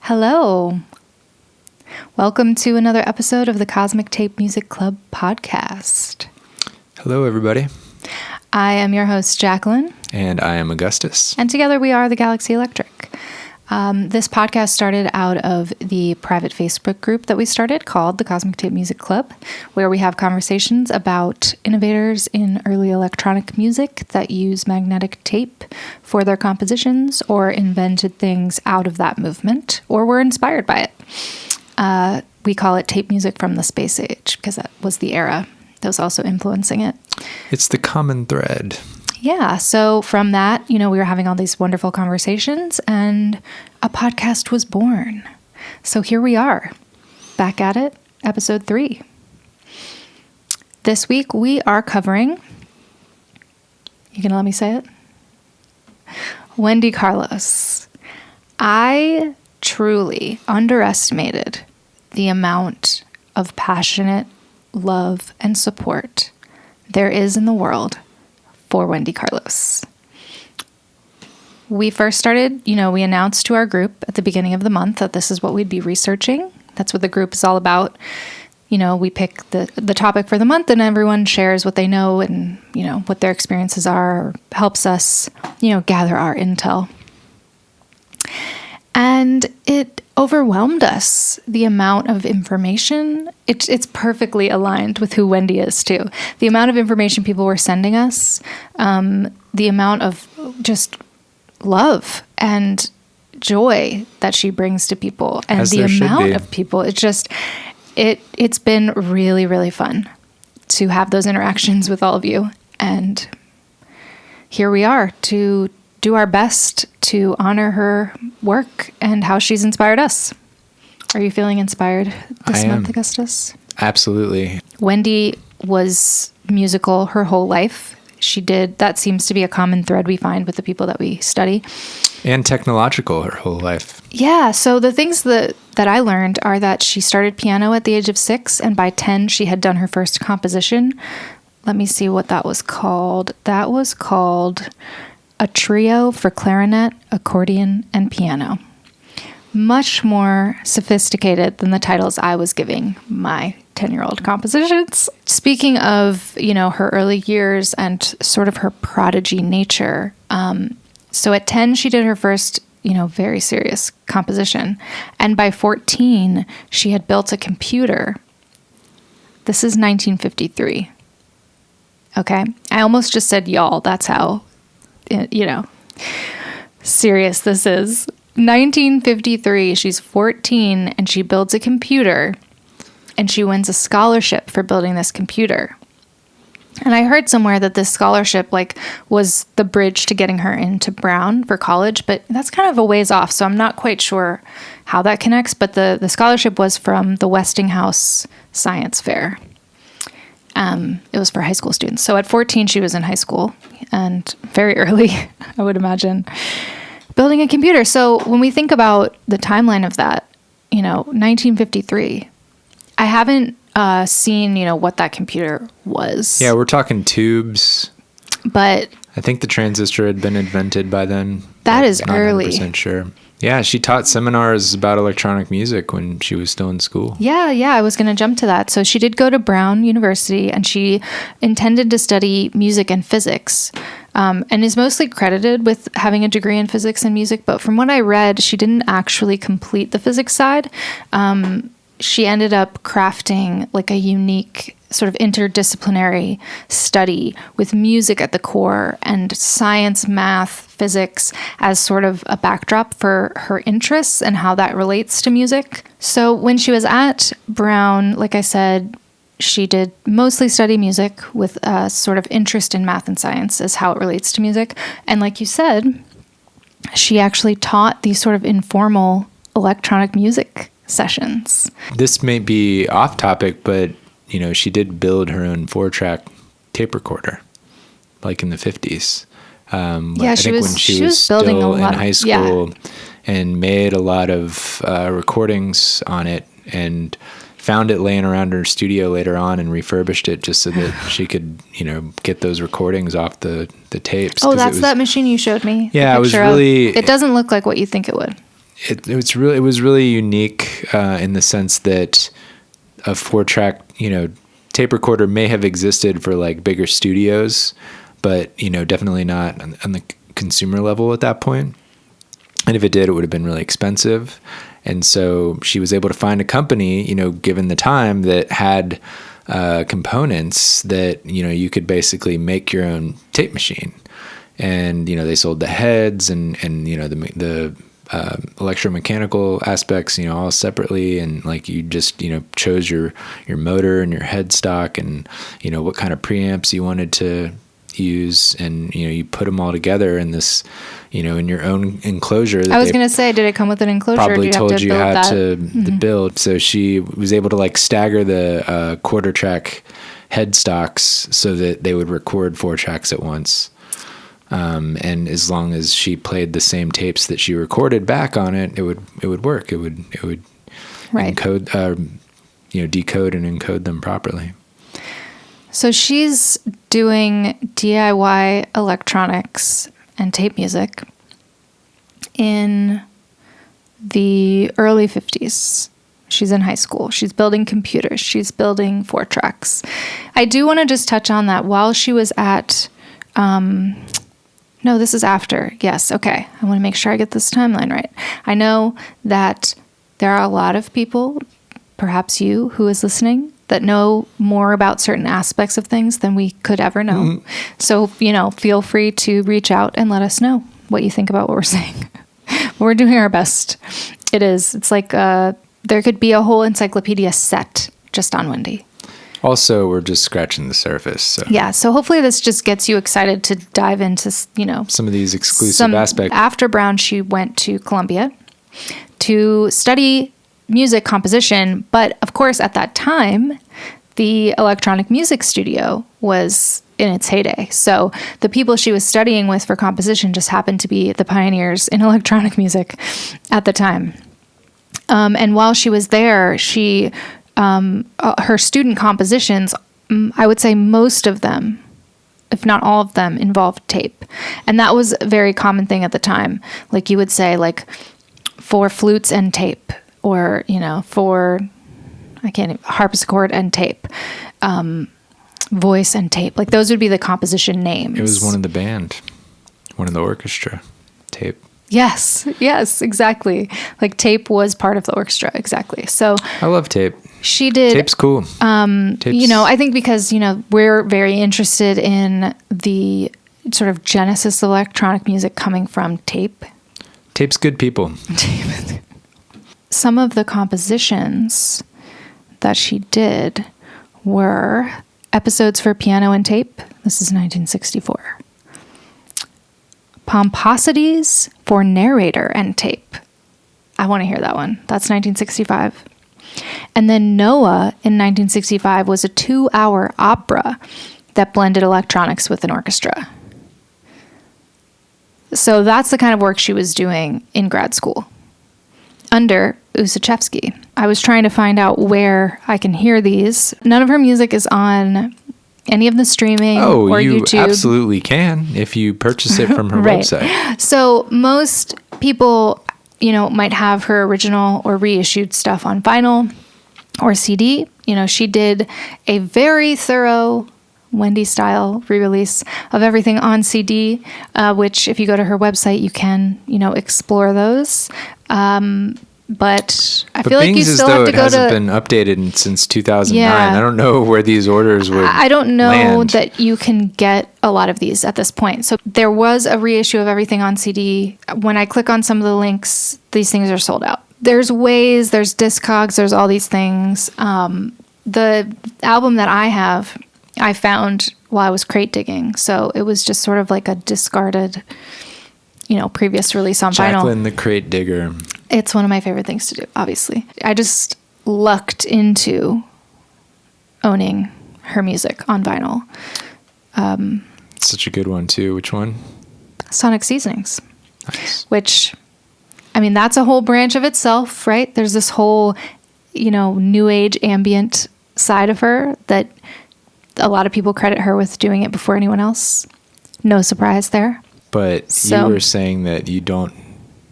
Hello. Welcome to another episode of the Cosmic Tape Music Club podcast. Hello, everybody. I am your host, Jacqueline. And I am Augustus. And together we are the Galaxy Electric. This podcast started out of the private Facebook group that we started called the Cosmic Tape Music Club, where we have conversations about innovators in early electronic music that use magnetic tape for their compositions or invented things out of that movement or were inspired by it. We call it tape music from the space age because that was the era that was also influencing it. It's the common thread. Yeah. So from that, we were having all these wonderful conversations and a podcast was born. So here we are, back at it, episode 3. This week we are covering, you gonna let me say it? Wendy Carlos. I truly underestimated the amount of passionate love and support there is in the world for Wendy Carlos. We first started, we announced to our group at the beginning of the month that this is what we'd be researching. That's what the group is all about. We pick the topic for the month and everyone shares what they know and, what their experiences are, or helps us, gather our intel. And it overwhelmed us, the amount of information. It's perfectly aligned with who Wendy is, too. The amount of information people were sending us, the amount of just love and joy that she brings to people, and As the there should amount be. of people. It's been really, really fun to have those interactions with all of you. And here we are to do our best to honor her work and how she's inspired us. Are you feeling inspired this month, Augustus? Absolutely. Wendy was musical her whole life. That seems to be a common thread we find with the people that we study. And technological her whole life. Yeah, so the things that I learned are that she started piano at the age of 6, and by 10 she had done her first composition. Let me see what that was called. That was called A Trio for Clarinet, Accordion, and Piano. Much more sophisticated than the titles I was giving my 10-year-old compositions. Speaking of, her early years and sort of her prodigy nature, so at 10, she did her first, very serious composition. And by 14, she had built a computer. This is 1953. Okay? I almost just said y'all. That's how, serious this is. 1953, she's 14, and she builds a computer, and she wins a scholarship for building this computer. And I heard somewhere that this scholarship, was the bridge to getting her into Brown for college, but that's kind of a ways off, so I'm not quite sure how that connects, but the scholarship was from the Westinghouse Science Fair. It was for high school students. So at 14, she was in high school, and very early, I would imagine, building a computer. So when we think about the timeline of that, 1953, I haven't seen, what that computer was. Yeah, we're talking tubes. But I think the transistor had been invented by then. That is not early. 100% sure. Yeah, she taught seminars about electronic music when she was still in school. Yeah, I was going to jump to that. So she did go to Brown University, and she intended to study music and physics, and is mostly credited with having a degree in physics and music. But from what I read, she didn't actually complete the physics side. She ended up crafting a unique sort of interdisciplinary study with music at the core and science, math, physics as sort of a backdrop for her interests and how that relates to music. So when she was at Brown, like I said, she did mostly study music with a sort of interest in math and science as how it relates to music. And like you said, she actually taught these sort of informal electronic music sessions. This may be off topic, but she did build her own 4-track tape recorder, in the 50s. I think when she was building still in high school, and made a lot of recordings on it, and found it laying around her studio later on and refurbished it just so that she could, get those recordings off the tapes. Oh, that's that machine you showed me. Yeah, it was really... It doesn't look like what you think it would. it was really unique in the sense that a 4-track, tape recorder may have existed for like bigger studios, but definitely not on the consumer level at that point. And if it did, it would have been really expensive. And so she was able to find a company, given the time, that had components that, you could basically make your own tape machine. And, they sold the heads and the electromechanical aspects, all separately. And like you just, chose your motor and your headstock and, what kind of preamps you wanted to use. And, you put them all together in this, in your own enclosure. I was going to say, did it come with an enclosure? Probably told you how to build. So she was able to like stagger the 1/4-track headstocks so that they would record 4 tracks at once. And as long as she played the same tapes that she recorded back on it, it would work. It would right. encode, decode and encode them properly. So she's doing DIY electronics and tape music in the early 50s. She's in high school. She's building computers. She's building 4 tracks. I do want to just touch on that while she was at... No, this is after. Yes. Okay. I want to make sure I get this timeline right. I know that there are a lot of people, perhaps you who is listening, that know more about certain aspects of things than we could ever know. Mm-hmm. So, feel free to reach out and let us know what you think about what we're saying. We're doing our best. It's like there could be a whole encyclopedia set just on Wendy. Also, we're just scratching the surface. So. Yeah, so hopefully this just gets you excited to dive into, some of these exclusive aspects. After Brown, she went to Columbia to study music composition. But of course, at that time, the electronic music studio was in its heyday. So the people she was studying with for composition just happened to be the pioneers in electronic music at the time. And while she was there, she... her student compositions, I would say most of them, if not all of them, involved tape. And that was a very common thing at the time. Like you would say, like, for flutes and tape, or, for, harpsichord and tape, voice and tape. Like, those would be the composition names. It was one of the band, one of the orchestra, tape. Yes, exactly. Like, tape was part of the orchestra, exactly. So I love tape. She did. Tape's cool. I think because, we're very interested in the sort of genesis of electronic music coming from tape. Tape's good people. Some of the compositions that she did were episodes for piano and tape. This is 1964. Pomposities for narrator and tape. I want to hear that one. That's 1965. And then Noah in 1965 was a 2-hour opera that blended electronics with an orchestra. So that's the kind of work she was doing in grad school under Ussachevsky. I was trying to find out where I can hear these. None of her music is on any of the streaming or YouTube. You absolutely can if you purchase it from her website. So most people, might have her original or reissued stuff on vinyl or CD. She did a very thorough Wendy-style re-release of everything on CD, which if you go to her website, you can, explore those. But I feel like you still have to go to... It hasn't been updated since 2009. Yeah. I don't know where these orders would I don't know land. That you can get a lot of these at this point. So there was a reissue of everything on CD. When I click on some of the links, these things are sold out. There's Waze, there's Discogs, there's all these things. The album that I have, I found while I was crate digging. So it was just sort of like a discarded, previous release on vinyl. Jacqueline the crate digger. It's one of my favorite things to do, obviously. I just lucked into owning her music on vinyl. Such a good one, too. Which one? Sonic Seasonings. Nice. Which, that's a whole branch of itself, right? There's this whole, new age ambient side of her that a lot of people credit her with doing it before anyone else. No surprise there. But you were saying that you don't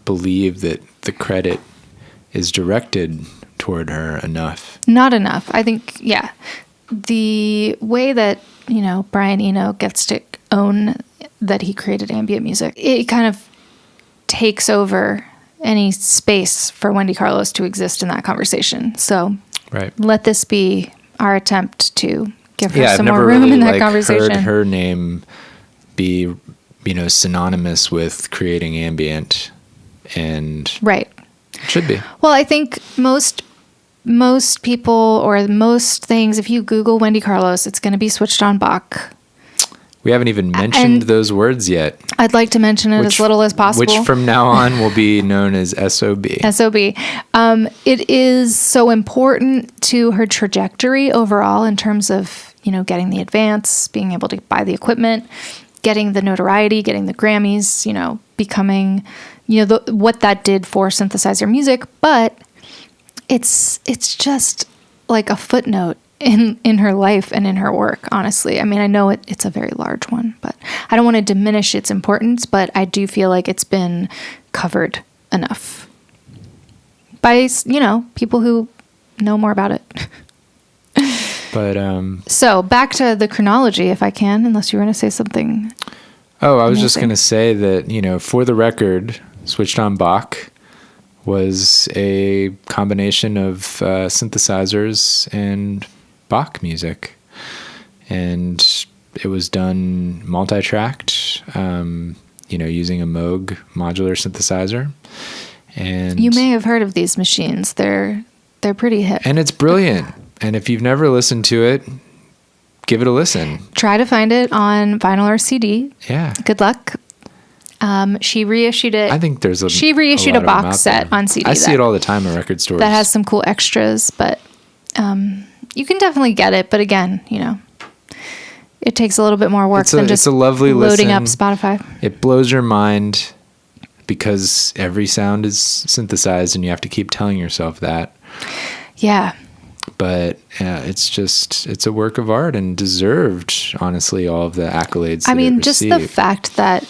believe that the credit is directed toward her enough. Not enough. I think, yeah. The way that, Brian Eno gets to own that he created ambient music, it kind of takes over any space for Wendy Carlos to exist in that conversation. So let this be our attempt to give her some more room in that conversation. Heard her name be, synonymous with creating ambient, and right. It should be. Well, I think most people or most things, if you Google Wendy Carlos, it's going to be switched on Bach. We haven't even mentioned those words yet. I'd like to mention it as little as possible. Which from now on will be known as SOB. SOB. It is so important to her trajectory overall in terms of, getting the advance, being able to buy the equipment, getting the notoriety, getting the Grammys, becoming, what that did for synthesizer music. But it's just like a footnote in her life and in her work, honestly. I mean, I know it's a very large one, but I don't want to diminish its importance, but I do feel like it's been covered enough by, people who know more about it. But so back to the chronology, if I can, unless you were going to say something. Oh, I was just going to say that, for the record, Switched on Bach was a combination of synthesizers and Bach music, and it was done multi-tracked, using a Moog Modular synthesizer. And you may have heard of these machines. They're pretty hip, and it's brilliant. And if you've never listened to it, give it a listen. Try to find it on vinyl or CD. Yeah. Good luck. She reissued it. I think she reissued a box set on CD. I see it all the time at record stores. That has some cool extras, but you can definitely get it. But again, it takes a little bit more work than just it's a lovely loading listen. up Spotify. It blows your mind because every sound is synthesized, and you have to keep telling yourself that. Yeah. But it's a work of art and deserved, honestly, all of the accolades. I mean, just the fact that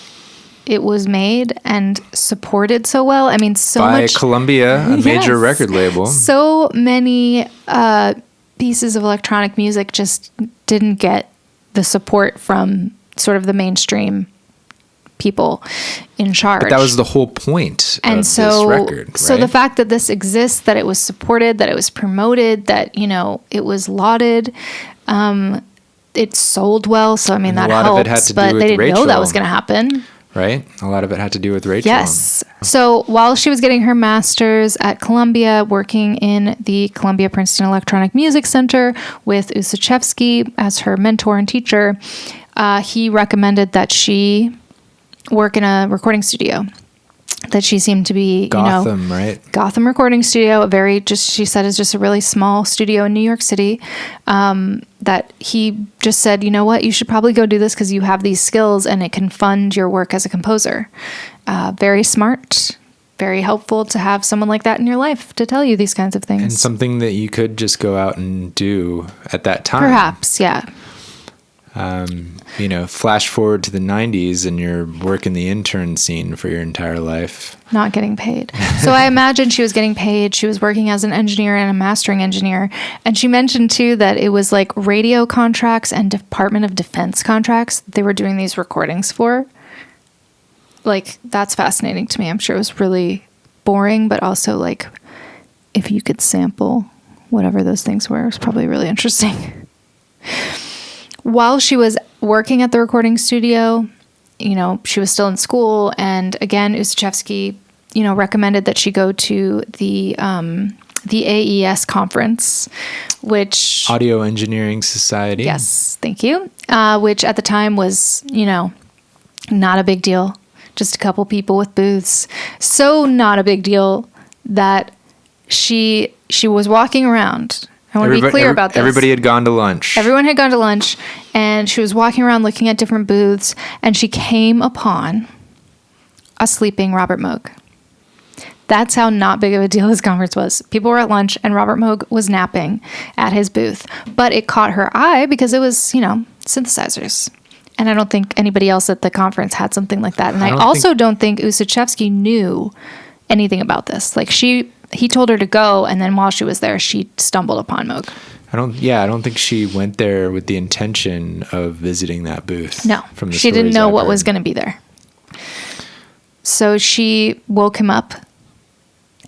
it was made and supported so well. I mean, by Columbia, a major record label. So many pieces of electronic music just didn't get the support from sort of the mainstream people in charge. But that was the whole point of this record, right? So the fact that this exists, that it was supported, that it was promoted, that, it was lauded, it sold well. So, I mean, that helps, but they didn't know that was going to happen. Right? A lot of it had to do with Rachel. Yes. So while she was getting her master's at Columbia, working in the Columbia Princeton Electronic Music Center with Ussachevsky as her mentor and teacher, he recommended that she work in a recording studio. That she seemed to be, Gotham, right? Gotham Recording Studio, she said is just a really small studio in New York City. That he just said, you know what, you should probably go do this because you have these skills and it can fund your work as a composer. Very smart, very helpful to have someone like that in your life to tell you these kinds of things. And something that you could just go out and do at that time. Perhaps, yeah. Flash forward to the 90s and you're working the intern scene for your entire life. Not getting paid. So I imagine she was getting paid. She was working as an engineer and a mastering engineer. And she mentioned too that it was like radio contracts and Department of Defense contracts that they were doing these recordings for. Like, that's fascinating to me. I'm sure it was really boring, but also like if you could sample whatever those things were, it was probably really interesting. While she was working at the recording studio, she was still in school. And again, Ussachevsky, recommended that she go to the AES conference, which... Audio Engineering Society. Yes, thank you. Which at the time was, not a big deal. Just a couple people with booths. So not a big deal that she was walking around... I want to be clear about this. Everybody had gone to lunch. Everyone had gone to lunch, and she was walking around looking at different booths, and she came upon a sleeping Robert Moog. That's how not big of a deal this conference was. People were at lunch, and Robert Moog was napping at his booth. But it caught her eye because it was, synthesizers. And I don't think anybody else at the conference had something like that. And I also don't think Ussachevsky knew anything about this. Like he told her to go, and then while she was there, she stumbled upon Moog. I don't think she went there with the intention of visiting that booth. No, she didn't know what was going to be there. So she woke him up,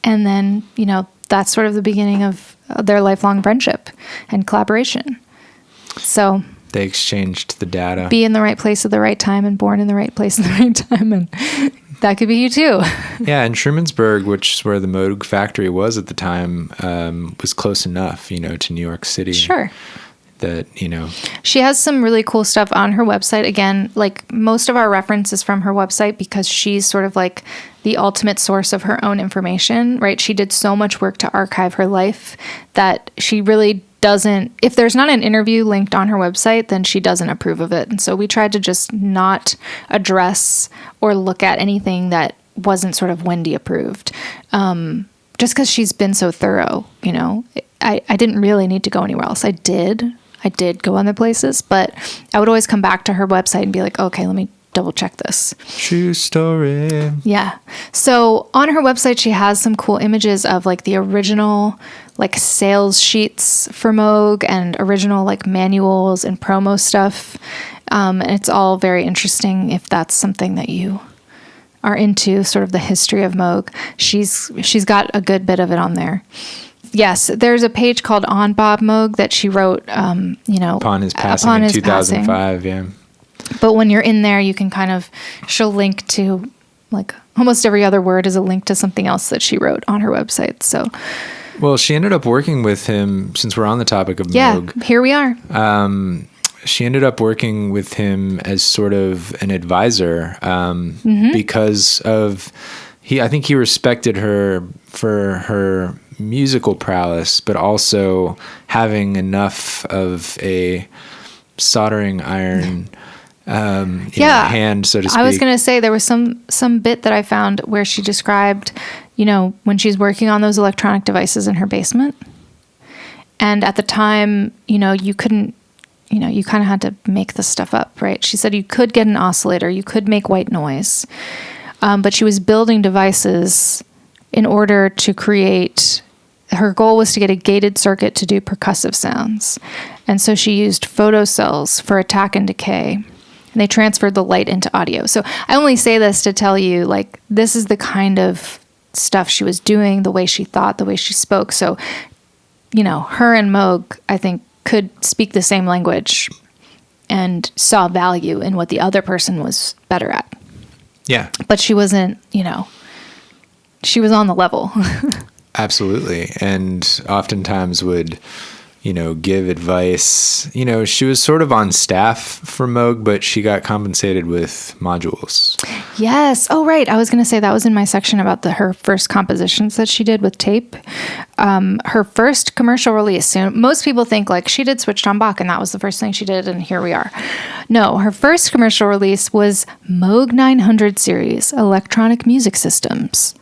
and then, that's sort of the beginning of their lifelong friendship and collaboration. So they exchanged the data. Be in the right place at the right time and born in the right place at the right time. And that could be you too. Yeah. And Trumansburg, which is where the Moog factory was at the time, was close enough, to New York City. Sure. That, She has some really cool stuff on her website. Again, like most of our reference is from her website because she's sort of like the ultimate source of her own information, right? She did so much work to archive her life that she really doesn't, if there's not an interview linked on her website, then she doesn't approve of it. And so we tried to just not address or look at anything that wasn't sort of Wendy approved. Just because she's been so thorough, I didn't really need to go anywhere else. I did go other places, but I would always come back to her website and be like, okay, let me double check this. True story. Yeah. So on her website, she has some cool images of like the original like sales sheets for Moog and original like manuals and promo stuff. And it's all very interesting if that's something that you are into, sort of the history of Moog. She's got a good bit of it on there. Yes, there's a page called On Bob Moog that she wrote, upon his passing in 2005, yeah. But when you're in there, you can she'll link to, like, almost every other word is a link to something else that she wrote on her website, so. Well, she ended up working with him, since we're on the topic of Moog. Yeah, here we are. She ended up working with him as sort of an advisor because of, I think he respected her for her musical prowess, but also having enough of a soldering iron hand, so to speak. I was going to say there was some bit that I found where she described, when she's working on those electronic devices in her basement. And at the time, you couldn't, you kind of had to make this stuff up, right? She said you could get an oscillator, you could make white noise, but she was building devices in order to create, her goal was to get a gated circuit to do percussive sounds. And so she used photocells for attack and decay. And they transferred the light into audio. So I only say this to tell you, like, this is the kind of stuff she was doing, the way she thought, the way she spoke. So, her and Moog, I think, could speak the same language and saw value in what the other person was better at. Yeah. But she wasn't, she was on the level. Absolutely. And oftentimes would, give advice. She was sort of on staff for Moog, but she got compensated with modules. Yes. Oh, right. I was going to say that was in my section about her first compositions that she did with tape. Her first commercial release. Most people think like she did Switched on Bach and that was the first thing she did, and here we are. No, her first commercial release was Moog 900 series, Electronic Music Systems.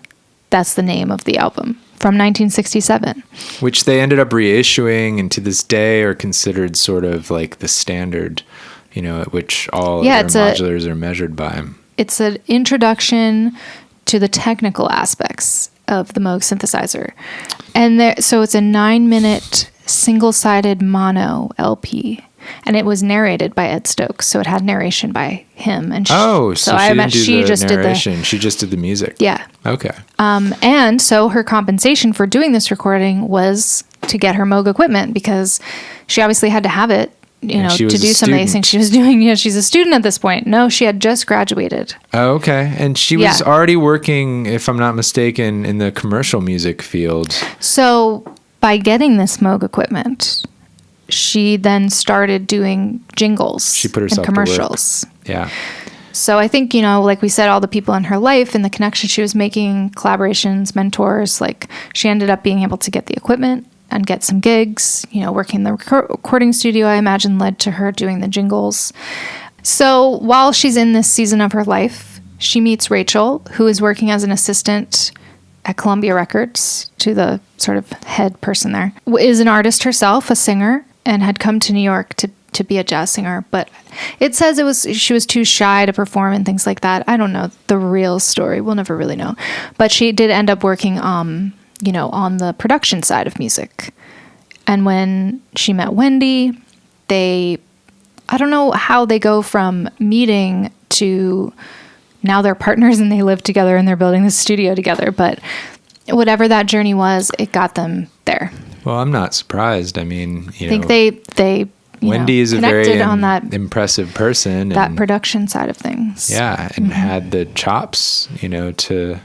That's the name of the album. From 1967. Which they ended up reissuing, and to this day are considered sort of like the standard, at which all their modulars are measured by. It's an introduction to the technical aspects of the Moog synthesizer. And so it's a 9-minute single-sided mono LP. And it was narrated by Ed Stokes, so it had narration by him. And so she just did the narration. She just did the music. Yeah. Okay. And so her compensation for doing this recording was to get her Moog equipment, because she obviously had to have it, to do some of these things she was doing. Yeah, she's a student at this point. No, she had just graduated. Oh, okay. And she was already working, if I'm not mistaken, in the commercial music field. So by getting this Moog equipment, she then started doing jingles. She put herself and commercials. To work. Yeah. So I think, like we said, all the people in her life and the connections she was making, collaborations, mentors, like she ended up being able to get the equipment and get some gigs, working in the recording studio, I imagine led to her doing the jingles. So while she's in this season of her life, she meets Rachel, who is working as an assistant at Columbia Records to the sort of head person there, is an artist herself, a singer, and had come to New York to be a jazz singer, but it says she was too shy to perform and things like that. I don't know the real story. We'll never really know. But she did end up working, on the production side of music. And when she met Wendy, I don't know how they go from meeting to now they're partners and they live together and they're building this studio together. But whatever that journey was, it got them there. Well, I'm not surprised. I mean, I think they Wendy is a very impressive person. That production side of things. Yeah, and had the chops, to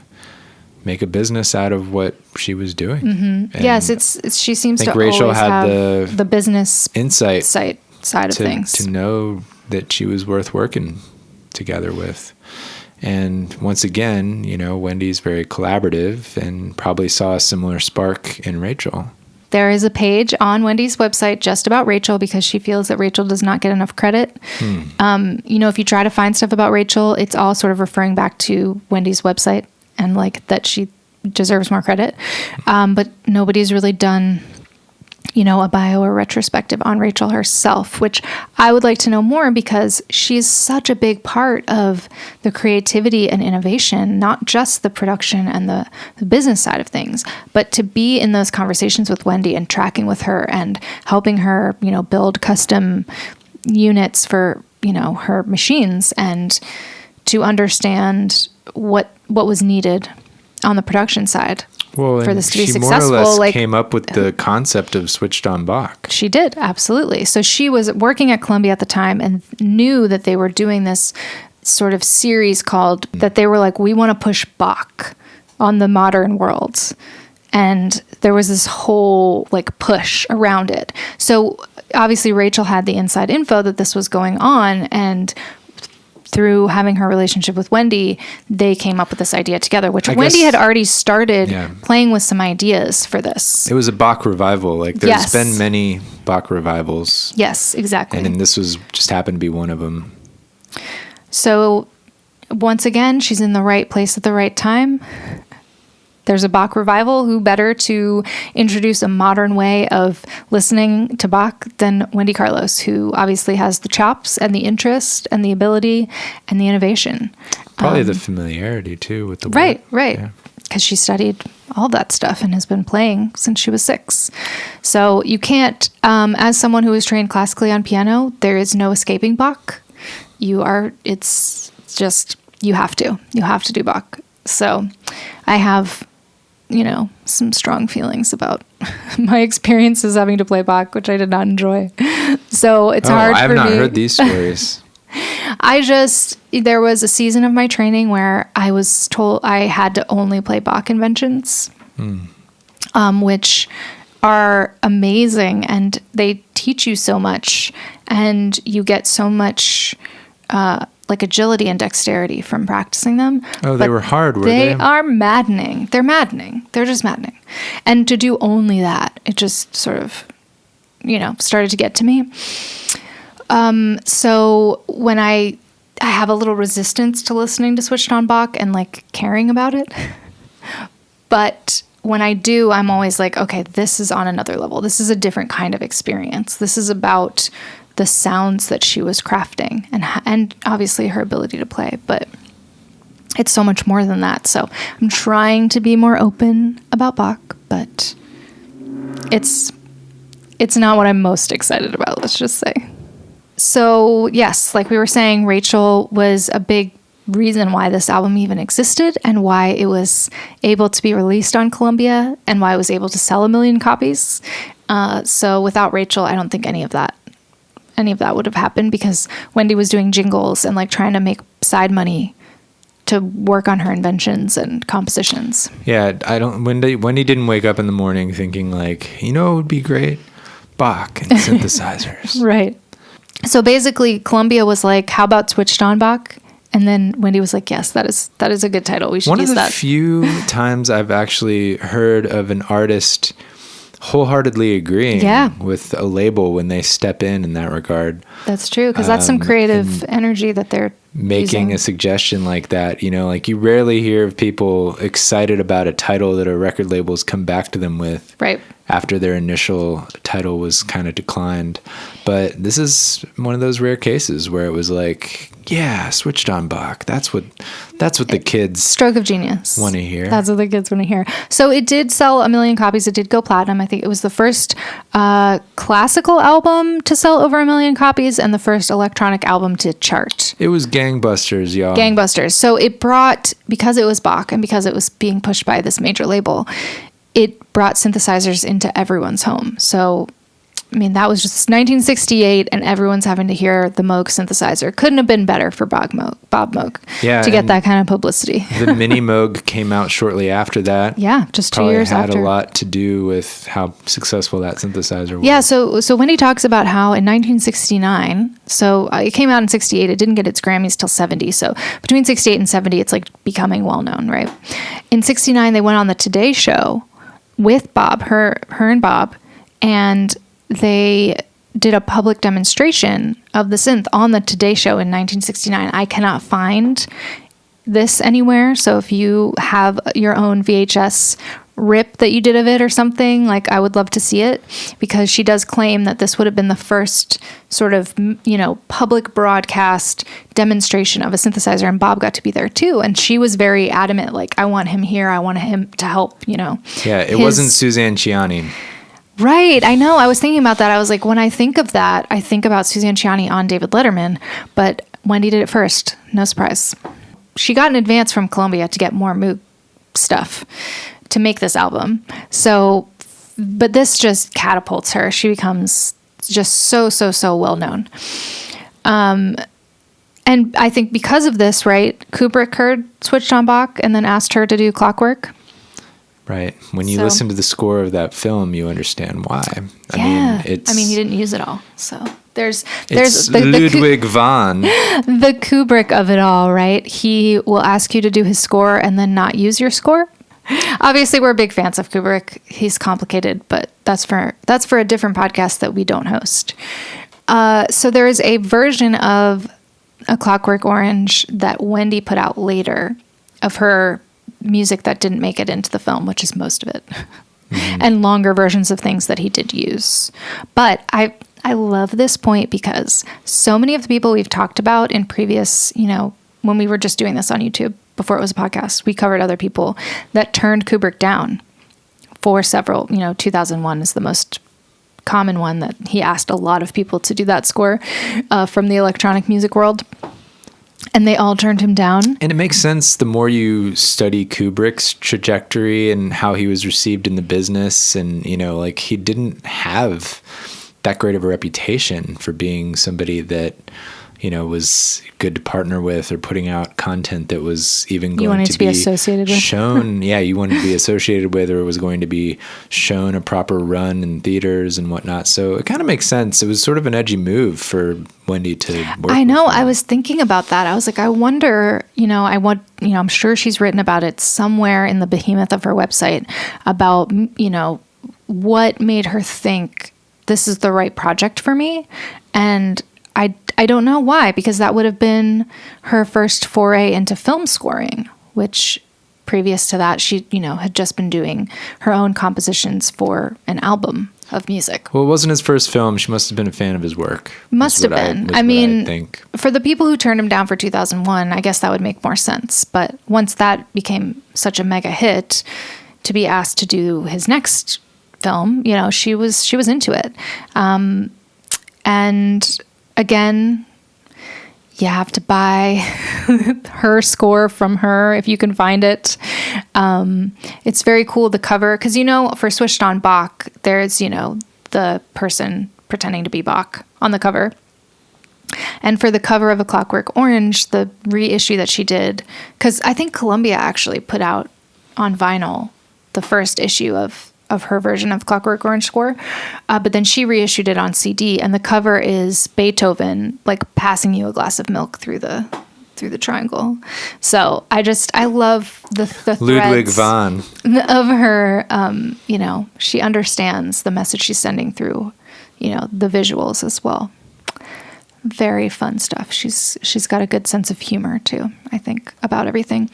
make a business out of what she was doing. Mm-hmm. Yes, she seems to Rachel always had have the business insight side of things. To know that she was worth working together with. And once again, Wendy's very collaborative and probably saw a similar spark in Rachel. There is a page on Wendy's website just about Rachel because she feels that Rachel does not get enough credit. If you try to find stuff about Rachel, it's all sort of referring back to Wendy's website and that she deserves more credit. But nobody's really done, a bio or retrospective on Rachel herself, which I would like to know more because she's such a big part of the creativity and innovation, not just the production and the business side of things, but to be in those conversations with Wendy and tracking with her and helping her, build custom units for, her machines and to understand what was needed on the production side. Well, for this to be successful. She more or less came up with the concept of switched on Bach. She did, absolutely. So she was working at Columbia at the time and knew that they were doing this sort of series called, that they were like, we want to push Bach on the modern world. And there was this whole push around it. So obviously Rachel had the inside info that this was going on, and through having her relationship with Wendy, they came up with this idea together, which Wendy had already started playing with some ideas for this. It was a Bach revival. There's been many Bach revivals. Yes, exactly. And this was just happened to be one of them. So once again, she's in the right place at the right time. There's a Bach revival. Who better to introduce a modern way of listening to Bach than Wendy Carlos, who obviously has the chops and the interest and the ability and the innovation. Probably the familiarity too with the work. Right. Because she studied all that stuff and has been playing since she was 6. So you can't, as someone who is trained classically on piano, there is no escaping Bach. It's just, you have to do Bach. So I have some strong feelings about my experiences having to play Bach, which I did not enjoy. So it's hard for me. I have not heard these stories. There was a season of my training where I was told I had to only play Bach inventions, which are amazing. And they teach you so much and you get so much, agility and dexterity from practicing them. Oh, they were hard, were they? They are maddening. They're maddening. They're just maddening. And to do only that, it just sort of, started to get to me. So when I have a little resistance to listening to switched on Bach and caring about it. But when I do, I'm always like, okay, this is on another level. This is a different kind of experience. This is about the sounds that she was crafting and obviously her ability to play, but it's so much more than that. So I'm trying to be more open about Bach, but it's not what I'm most excited about, let's just say. So yes, like we were saying, Rachel was a big reason why this album even existed and why it was able to be released on Columbia and why it was able to sell 1 million copies. So without Rachel, I don't think any of that would have happened, because Wendy was doing jingles and trying to make side money to work on her inventions and compositions. Yeah, Wendy didn't wake up in the morning thinking it would be great, Bach and synthesizers. Right. So basically Columbia was like, how about switched on Bach? And then Wendy was like, yes, that is a good title. We should use that. One of the few times I've actually heard of an artist wholeheartedly agreeing with a label when they step in that regard. That's true, because that's some creative energy that they're making a suggestion like that. You know, like you rarely hear of people excited about a title that a record labels come back to them with after their initial title was kind of declined. But this is one of those rare cases where it was like, yeah, switched on Bach. That's what the kids stroke of genius want to hear. That's what the kids want to hear. So it did sell 1 million copies. It did go platinum. I think it was the first classical album to sell over 1 million copies and the first electronic album to chart. It was gangbusters, y'all. Gangbusters. So it brought, because it was Bach and because it was being pushed by this major label, it brought synthesizers into everyone's home. So, I mean, that was just 1968, and everyone's having to hear the Moog synthesizer. Couldn't have been better for Bob Moog to get that kind of publicity. The Mini Moog came out shortly after that. Yeah, just 2 years after. Had a lot to do with how successul that synthesizer was. Yeah, so Wendy talks about how in 1969, so it came out in 68, it didn't get its Grammys till 70, so between 68 and 70, it's like becoming well-known, right? In 69, they went on the Today Show with Bob, her and Bob, and they did a public demonstration of the synth on the Today Show in 1969. I cannot find this anywhere. So if you have your own VHS rip that you did of it or something, like, I would love to see it, because she does claim that this would have been the first sort of, you know, public broadcast demonstration of a synthesizer, and Bob got to be there too. And she was very adamant, like, I want him here. I want him to help, you know. Yeah, it wasn't Suzanne Ciani. Right. I know. I was thinking about that. I was like, when I think of that, I think about Suzanne Ciani on David Letterman, but Wendy did it first. No surprise. She got an advance from Columbia to get more Moog stuff to make this album. So, but this just catapults her. She becomes just so well known. And I think because of this, right, Kubrick heard Switched on Bach and then asked her to do Clockwork. Right. When you listen to the score of that film, you understand why. I mean, he didn't use it all. So there's Ludwig van. The Kubrick of it all, right? He will ask you to do his score and then not use your score. Obviously, we're big fans of Kubrick. He's complicated, but that's for a different podcast that we don't host. So there is a version of A Clockwork Orange that Wendy put out later of her music that didn't make it into the film, which is most of it, and longer versions of things that he did use. But I love this point because so many of the people we've talked about in previous, you know, when we were just doing this on YouTube before it was a podcast, we covered other people that turned Kubrick down for several, you know, 2001 is the most common one that he asked a lot of people to do that score from the electronic music world. And they all turned him down. And it makes sense the more you study Kubrick's trajectory and how he was received in the business. And, you know, like, he didn't have that great of a reputation for being somebody that, you know, was good to partner with or putting out content that was even going to be associated with. Shown. Yeah, you wanted to be associated with, or it was going to be shown a proper run in theaters and whatnot. So it kind of makes sense. It was sort of an edgy move for Wendy to work. I know. I was thinking about that. I was like, I wonder, I'm sure she's written about it somewhere in the behemoth of her website about, you know, what made her think this is the right project for me. And I don't know why, because that would have been her first foray into film scoring, which previous to that, she, you know, had just been doing her own compositions for an album of music. Well, it wasn't his first film. She must have been a fan of his work. Must have been. I mean, for the people who turned him down for 2001, I guess that would make more sense. But once that became such a mega hit, to be asked to do his next film, you know, she was into it. And again, you have to buy her score from her if you can find it. It's very cool, the cover, because, you know, for Switched on Bach, there's, you know, the person pretending to be Bach on the cover. And for the cover of A Clockwork Orange, the reissue that she did, because I think Columbia actually put out on vinyl the first issue of her version of Clockwork Orange score, but then she reissued it on CD, and the cover is Beethoven like passing you a glass of milk through the triangle. So I love the Ludwig van of her. You know, she understands the message she's sending through, you know, the visuals as well. very fun stuff. She's got a good sense of humor too, I think, about everything.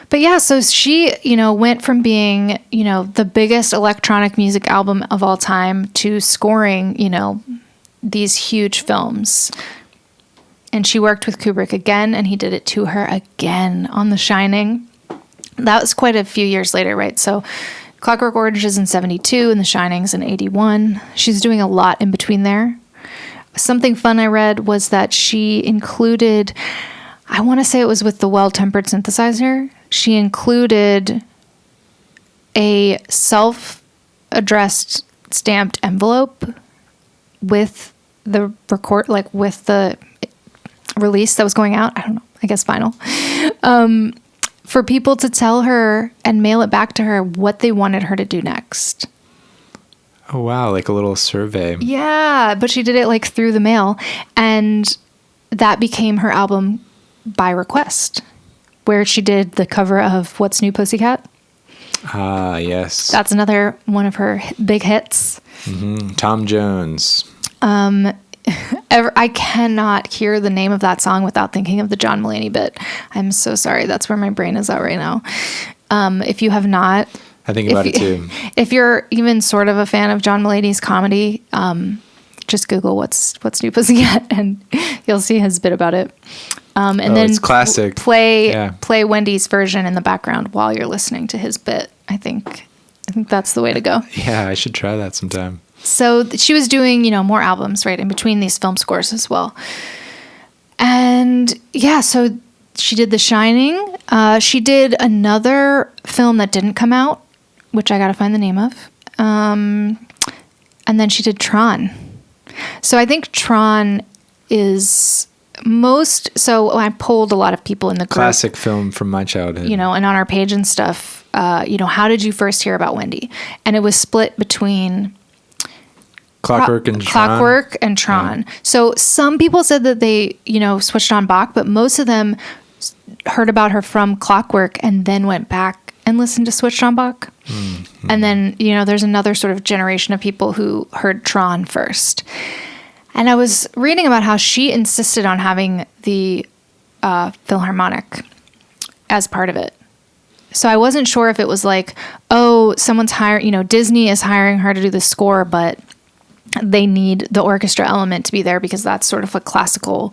But yeah, so she, went from being, the biggest electronic music album of all time to scoring, these huge films. And she worked with Kubrick again, and he did it to her again on The Shining. That was quite a few years later, right? So Clockwork Orange is in 72 and The Shining's in 81. She's doing a lot in between there. Something fun I read was that she included, I want to say it was with the Well-Tempered Synthesizer, she included a self-addressed stamped envelope with the with the release that was going out. I don't know, I guess vinyl. For people to tell her and mail it back to her what they wanted her to do next. Oh, wow. Like a little survey. Yeah. But she did it through the mail. And that became her album by request, where she did the cover of What's New, Pussycat? Ah, yes. That's another one of her big hits. Mm-hmm. Tom Jones. I cannot hear the name of that song without thinking of the John Mulaney bit. I'm so sorry. That's where my brain is at right now. If you have not... I think about it too. If you're even sort of a fan of John Mulaney's comedy, just Google What's New Pussycat and you'll see his bit about it. And then it's classic. Play Wendy's version in the background while you're listening to his bit. I think that's the way to go. Yeah, I should try that sometime. So she was doing, more albums, right, in between these film scores as well. And yeah, so she did The Shining. She did another film that didn't come out, which I got to find the name of. And then she did Tron. So I think Tron is so I polled a lot of people in the group. Classic film from my childhood. And on our page and stuff, how did you first hear about Wendy? And it was split between Clockwork and Tron. Yeah. So some people said that they, switched on Bach, but most of them heard about her from Clockwork and then went back and listened to Switched on Bach. Mm-hmm. And then, there's another sort of generation of people who heard Tron first. And I was reading about how she insisted on having the Philharmonic as part of it. So I wasn't sure if it was someone's hiring, Disney is hiring her to do the score, but they need the orchestra element to be there because that's sort of a classical,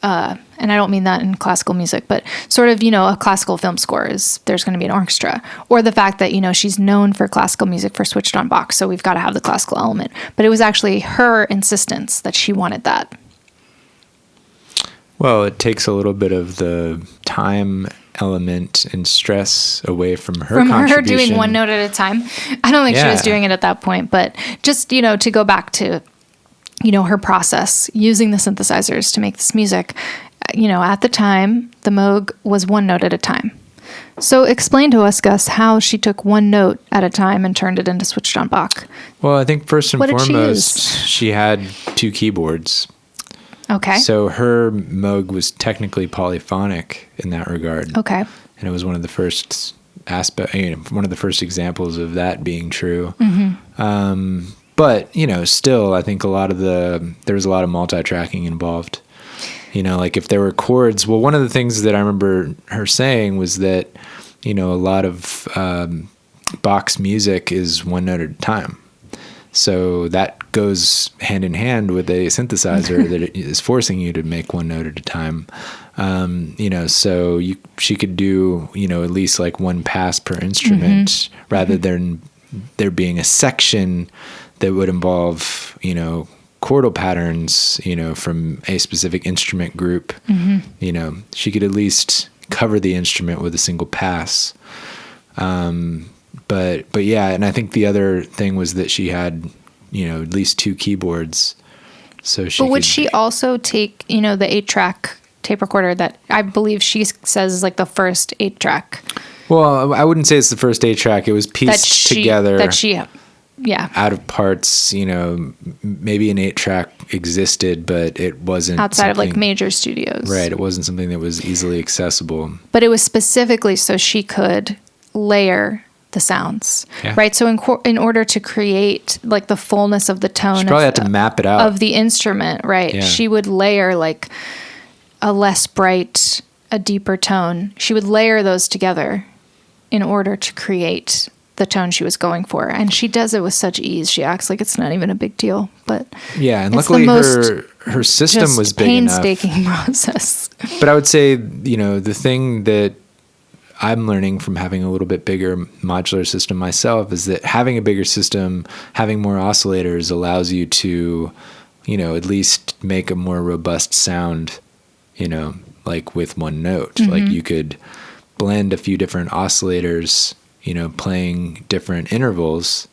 and I don't mean that in classical music, but sort of, a classical film score is there's going to be an orchestra, or the fact that, she's known for classical music for Switched on Bach. So we've got to have the classical element, but it was actually her insistence that she wanted that. Well, it takes a little bit of the time element and stress away from her contribution. Her doing one note at a time. I don't think she was doing it at that point, but just, to go back to, her process using the synthesizers to make this music, at the time, the Moog was one note at a time. So explain to us, Gus, how she took one note at a time and turned it into Switched on Bach. Well, I think first and foremost, she had two keyboards. Okay. So her Moog was technically polyphonic in that regard. Okay. And it was one of the first one of the first examples of that being true. Mm-hmm. But, still, I think there was a lot of multi-tracking involved. If there were chords, well, one of the things that I remember her saying was that, a lot of Bach's music is one note at a time. So that goes hand in hand with a synthesizer that is forcing you to make one note at a time. So she could do, at least one pass per instrument rather than there being a section that would involve, chordal patterns, from a specific instrument group. She could at least cover the instrument with a single pass. But yeah, and I think the other thing was that she had, at least two keyboards. So she. But would she also take, the 8-track tape recorder that I believe she says is the first 8-track? Well, I wouldn't say it's the first 8-track. It was pieced together. Out of parts, maybe an 8-track existed, but it wasn't outside of major studios. Right. It wasn't something that was easily accessible. But it was specifically so she could layer the sounds, right? So in order to create like the fullness of the tone, she probably had to map it out of the instrument, right? Yeah. She would layer like a less bright, a deeper tone. She would layer those together in order to create the tone she was going for. And she does it with such ease. She acts like it's not even a big deal, but yeah. And luckily her system was big enough. Painstaking process. But I would say, you know, the thing that I'm learning from having a little bit bigger modular system myself is that having a bigger system, having more oscillators allows you to, you know, at least make a more robust sound, you know, like with one note. Mm-hmm. Like you could blend a few different oscillators, you know, playing different intervals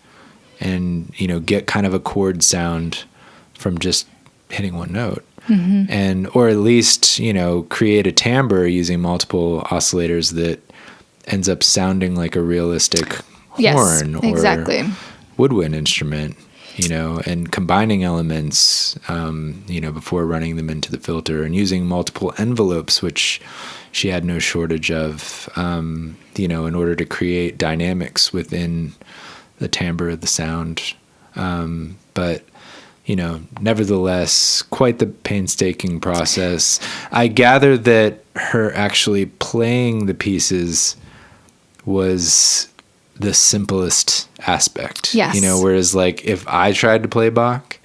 and, you know, get kind of a chord sound from just hitting one note. Mm-hmm. And, or at least, you know, create a timbre using multiple oscillators that ends up sounding like a realistic horn or woodwind instrument, you know, and combining elements, you know, before running them into the filter and using multiple envelopes, which she had no shortage of, you know, in order to create dynamics within the timbre of the sound. But, you know, nevertheless, quite the painstaking process. I gather that her actually playing the pieces was the simplest aspect. Yes. You know, whereas like if I tried to play Bach,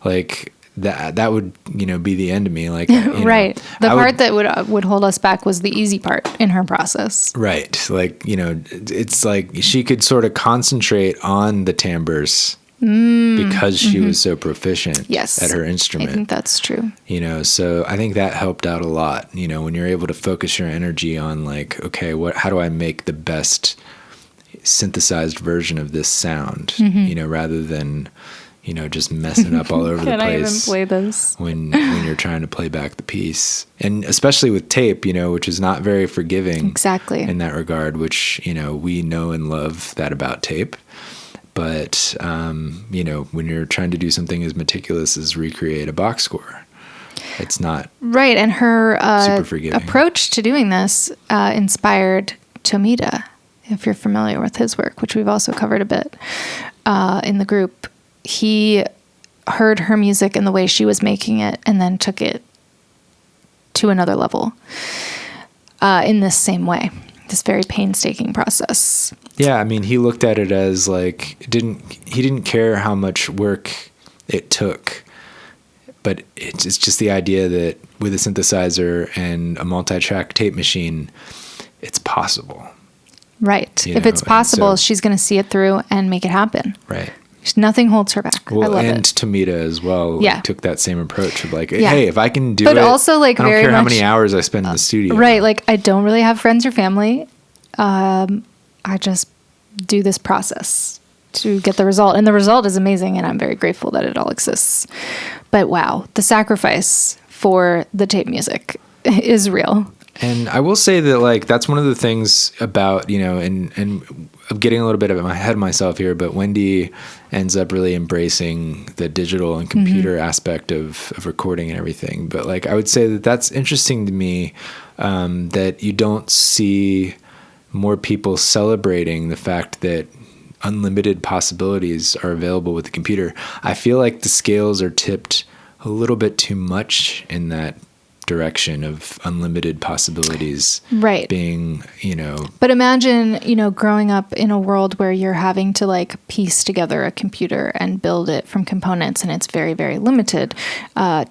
like that would, you know, be the end of me. Like, right. The part that would hold us back was the easy part in her process. Right. Like, you know, it's like she could sort of concentrate on the timbres because she was so proficient at her instrument. I think that's true. You know, so I think that helped out a lot, you know, when you're able to focus your energy on like, okay, how do I make the best synthesized version of this sound, you know, rather than, you know, just messing up all over the place. Can I even play this? When you're trying to play back the piece. And especially with tape, you know, which is not very forgiving. Exactly. In that regard, which, you know, we know and love that about tape. But, you know, when you're trying to do something as meticulous as recreate a Bach score, it's not right. And her super forgiving. Approach to doing this inspired Tomita, if you're familiar with his work, which we've also covered a bit in the group. He heard her music and the way she was making it and then took it to another level in this same way, this very painstaking process. Yeah, I mean, he looked at it as like, he didn't care how much work it took, but it's just the idea that with a synthesizer and a multi-track tape machine, it's possible. Right. If it's possible, she's going to see it through and make it happen. Right. Nothing holds her back. Well, I love and it. Tomita as well took that same approach of like, Yeah. hey, if I can do but it, also like I don't very care much, how many hours I spend in the studio. Right. Like I don't really have friends or family. I just do this process to get the result. And the result is amazing. And I'm very grateful that it all exists. But wow, the sacrifice for the tape music is real. And I will say that like, that's one of the things about, you know, and I'm getting a little bit ahead of myself here, but Wendy ends up really embracing the digital and computer aspect of recording and everything. But like, I would say that that's interesting to me, that you don't see more people celebrating the fact that unlimited possibilities are available with the computer. I feel like the scales are tipped a little bit too much in that direction of unlimited possibilities, right? Being, you know, but imagine, you know, growing up in a world where you're having to like piece together a computer and build it from components, and it's very, very limited,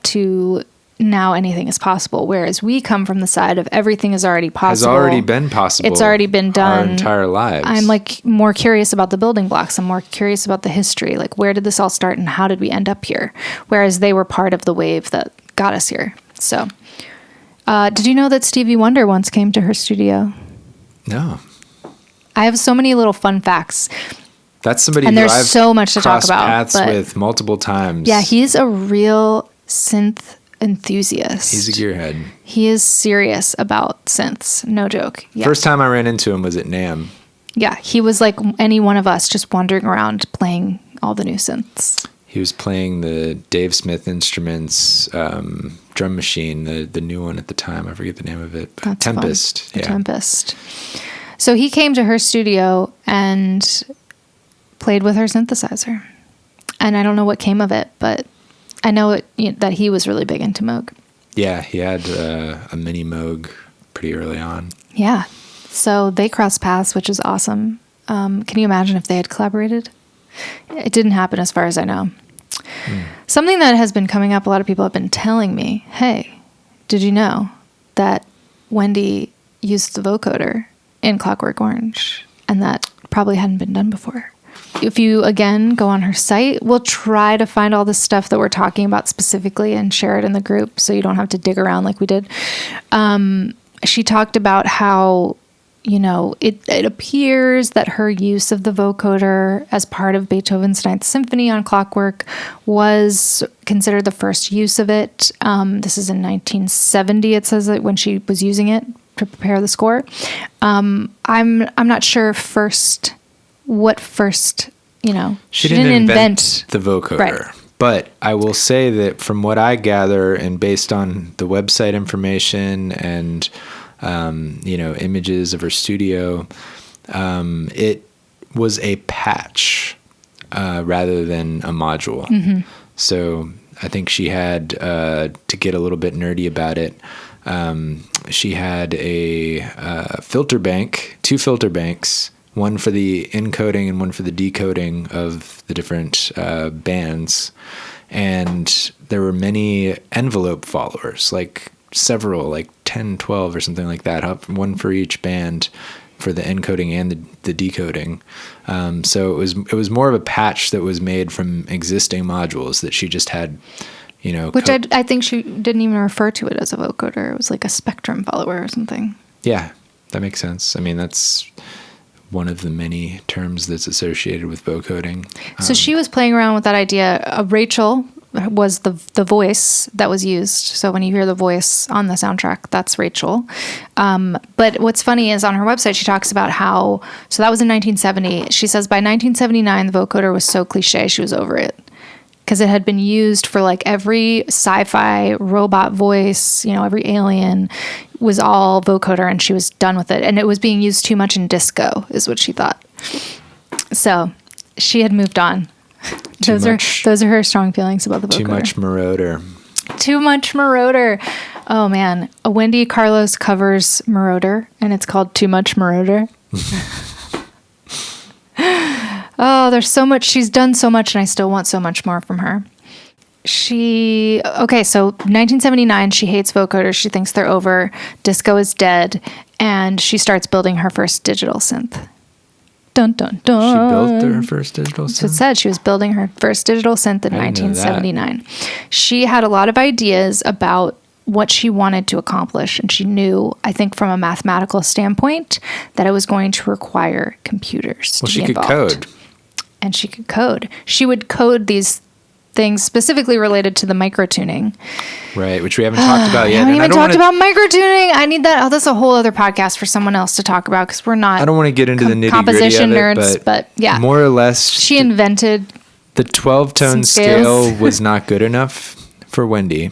to now anything is possible. Whereas we come from the side of everything is already possible. Has already been possible. It's already been done. Our entire lives. I'm like more curious about the building blocks. I'm more curious about the history. Like, where did this all start and how did we end up here? Whereas they were part of the wave that got us here. So, did you know that Stevie Wonder once came to her studio? No. I have so many little fun facts. That's somebody and who there's I've so much to talk about. Paths with multiple times. Yeah, he's a real synth enthusiast. He's a gearhead. He is serious about synths. No joke. Yeah. First time I ran into him was at NAMM. Yeah, he was like any one of us, just wandering around playing all the new synths. He was playing the Dave Smith Instruments drum machine, the new one at the time. I forget the name of it. That's Tempest. Fun. The Tempest. So he came to her studio and played with her synthesizer. And I don't know what came of it, but I know that he was really big into Moog. Yeah, he had a mini Moog pretty early on. Yeah. So they crossed paths, which is awesome. Can you imagine if they had collaborated? It didn't happen as far as I know. Something that has been coming up, a lot of people have been telling me, hey, did you know that Wendy used the vocoder in Clockwork Orange? And that probably hadn't been done before. If you, again, go on her site, we'll try to find all the stuff that we're talking about specifically and share it in the group so you don't have to dig around like we did. She talked about how, it appears that her use of the vocoder as part of Beethoven's Ninth Symphony on Clockwork was considered the first use of it. This is in 1970, it says that when she was using it to prepare the score. I'm not sure what first, she didn't invent the vocoder. Right. But I will say that from what I gather and based on the website information and, images of her studio, it was a patch rather than a module. Mm-hmm. So I think she had, to get a little bit nerdy about it, she had a filter bank, 2 filter banks, one for the encoding and one for the decoding of the different bands. And there were many envelope followers, like several, like 10, 12 or something like that, one for each band for the encoding and the decoding. So it was more of a patch that was made from existing modules that she just had, Which I think she didn't even refer to it as a vocoder. It was like a spectrum follower or something. Yeah, that makes sense. I mean, that's one of the many terms that's associated with vocoding. So she was playing around with that idea. Rachel was the voice that was used. So when you hear the voice on the soundtrack, that's Rachel. But what's funny is on her website, she talks about how, so that was in 1970. She says by 1979, the vocoder was so cliche, she was over it. Because it had been used for like every sci-fi robot voice, every alien was all vocoder, and she was done with it. And it was being used too much in disco, is what she thought. So she had moved on. Those are her strong feelings about the vocoder. Too much Moroder. Too much Moroder. Oh man, Wendy Carlos covers Moroder, and it's called Too Much Moroder. Oh, there's so much. She's done so much, and I still want so much more from her. So 1979, she hates vocoders. She thinks they're over. Disco is dead. And she starts building her first digital synth. Dun, dun, dun. She built her first digital synth? So it said she was building her first digital synth in 1979. She had a lot of ideas about what she wanted to accomplish. And she knew, I think from a mathematical standpoint, that it was going to require computers to be involved. Well, she could code. And she could code. She would code these things specifically related to the microtuning. Right, which we haven't talked about yet. We haven't even talked about microtuning. I need that. Oh, that's a whole other podcast for someone else to talk about because we're not. I don't want to get into the nitty-gritty composition of it, nerds, but yeah. More or less. She invented the 12-tone scale was not good enough for Wendy.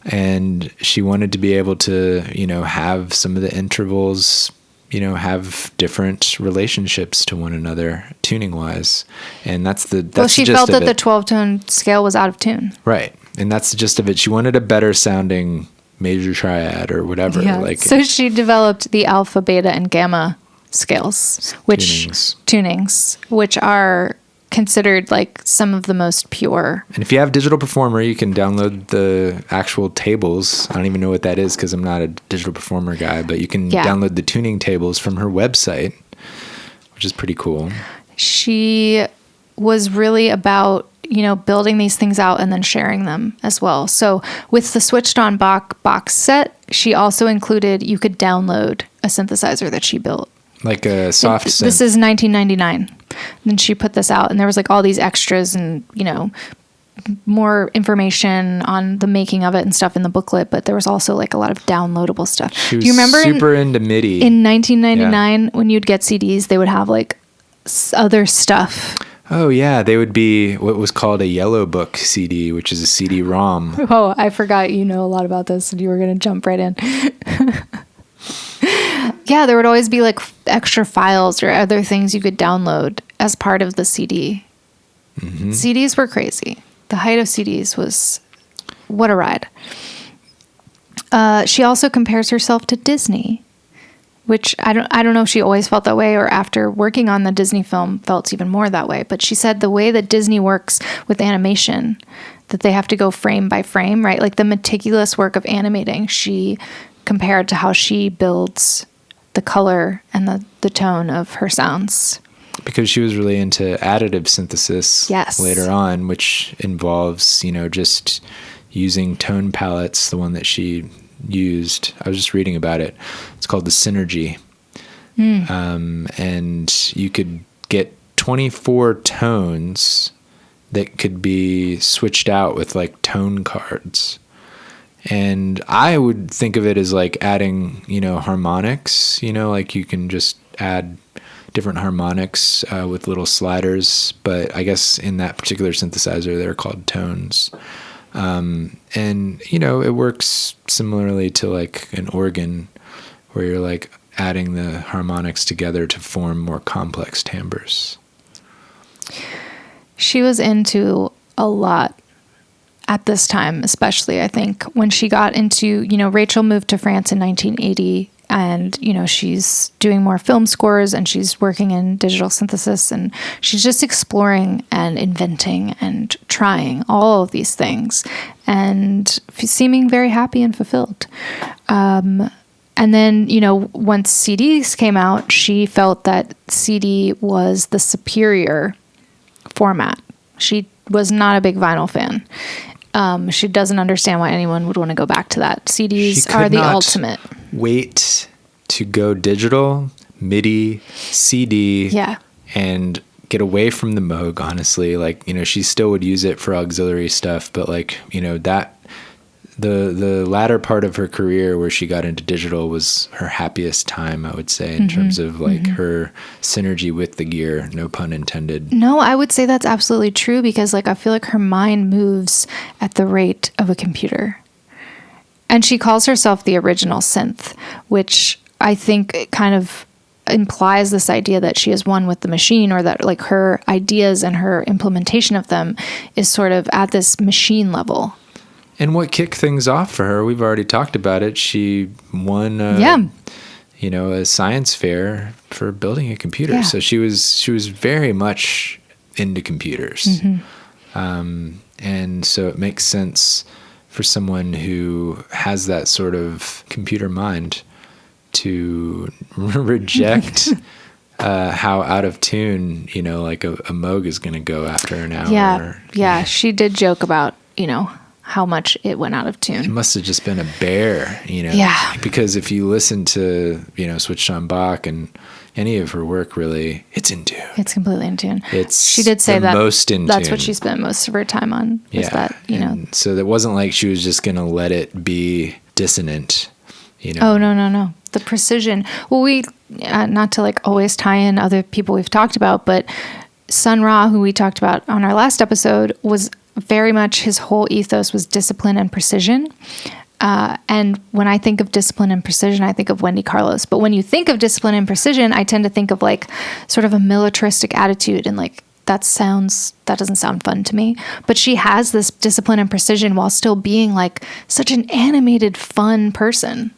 And she wanted to be able to, have some of the intervals, have different relationships to one another tuning wise. And that's the gist of it. Well, she felt that the 12-tone scale was out of tune. Right. And that's the gist of it. She wanted a better sounding major triad or whatever. Yeah. So she developed the alpha, beta, and gamma scales, tunings, which are considered like some of the most pure. And if you have Digital Performer, you can download the actual tables. I don't even know what that is because I'm not a Digital Performer guy, but you can download the tuning tables from her website, which is pretty cool. She was really about, building these things out and then sharing them as well. So with the Switched On box set, she also included, you could download a synthesizer that she built. Like a soft synth. This is 1999. Then she put this out, and there was like all these extras and, more information on the making of it and stuff in the booklet, but there was also like a lot of downloadable stuff. She was super into MIDI. In 1999, when you'd get CDs, they would have like other stuff. Oh, yeah. They would be what was called a Yellow Book CD, which is a CD-ROM. Oh, I forgot you know a lot about this, and you were going to jump right in. Yeah, there would always be like extra files or other things you could download as part of the CD. Mm-hmm. CDs were crazy. The height of CDs was, what a ride. She also compares herself to Disney, which I don't know if she always felt that way or after working on the Disney film felt even more that way. But she said the way that Disney works with animation, that they have to go frame by frame, right? Like the meticulous work of animating, she compared to how she builds the color and the tone of her sounds. Because she was really into additive synthesis later on, which involves, just using tone palettes, the one that she used. I was just reading about it. It's called the Synergy. And you could get 24 tones that could be switched out with like tone cards. And I would think of it as like adding, harmonics, like you can just add different harmonics with little sliders. But I guess in that particular synthesizer, they're called tones. And, it works similarly to like an organ where you're like adding the harmonics together to form more complex timbres. She was into a lot at this time, especially, I think, when she got into, Rachel moved to France in 1980 and, she's doing more film scores and she's working in digital synthesis and she's just exploring and inventing and trying all of these things and seeming very happy and fulfilled. And then, once CDs came out, she felt that CD was the superior format. She was not a big vinyl fan. She doesn't understand why anyone would want to go back to that. CDs are the ultimate. Wait to go digital, MIDI, CD, and get away from the Moog, honestly. Like, she still would use it for auxiliary stuff, but like, that the latter part of her career where she got into digital was her happiest time, I would say, in terms of like her synergy with the gear, no pun intended. No, I would say that's absolutely true because like I feel like her mind moves at the rate of a computer. And she calls herself the original synth, which I think kind of implies this idea that she is one with the machine or that like her ideas and her implementation of them is sort of at this machine level. And what kicked things off for her, we've already talked about it. She won, a science fair for building a computer. Yeah. So she was very much into computers. And so it makes sense for someone who has that sort of computer mind to reject how out of tune, like a Moog is going to go after an hour. Yeah. She did joke about, how much it went out of tune. It must have just been a bear, Yeah. Because if you listen to, Switched on Bach and any of her work, really, it's in tune. It's completely in tune. She did say that most in that's tune. What she spent most of her time on. Was that, And so it wasn't like she was just going to let it be dissonant, Oh, no. The precision. Well, we, not to like always tie in other people we've talked about, but Sun Ra, who we talked about on our last episode, was very much his whole ethos was discipline and precision. And when I think of discipline and precision, I think of Wendy Carlos. But when you think of discipline and precision, I tend to think of like sort of a militaristic attitude and like that doesn't sound fun to me. But she has this discipline and precision while still being like such an animated, fun person.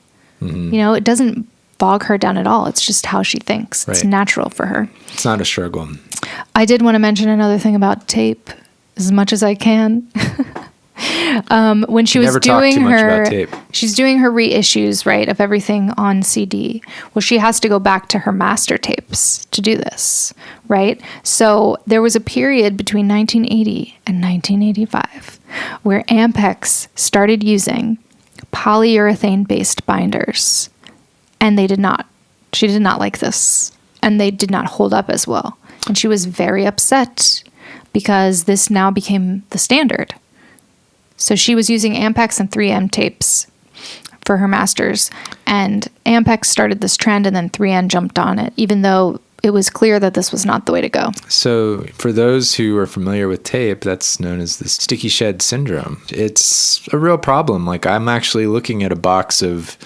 It doesn't bog her down at all. It's just how she thinks. Right. It's natural for her. It's not a struggle. I did want to mention another thing about tape as much as I can. When she was doing she's doing her reissues, right, of everything on CD. Well, she has to go back to her master tapes to do this, right? So there was a period between 1980 and 1985 where Ampex started using polyurethane-based binders, and she did not like this, and they did not hold up as well. And she was very upset because this now became the standard. So she was using Ampex and 3M tapes for her masters, and Ampex started this trend, and then 3M jumped on it, even though it was clear that this was not the way to go. So for those who are familiar with tape, that's known as the sticky shed syndrome. It's a real problem. Like I'm actually looking at a box of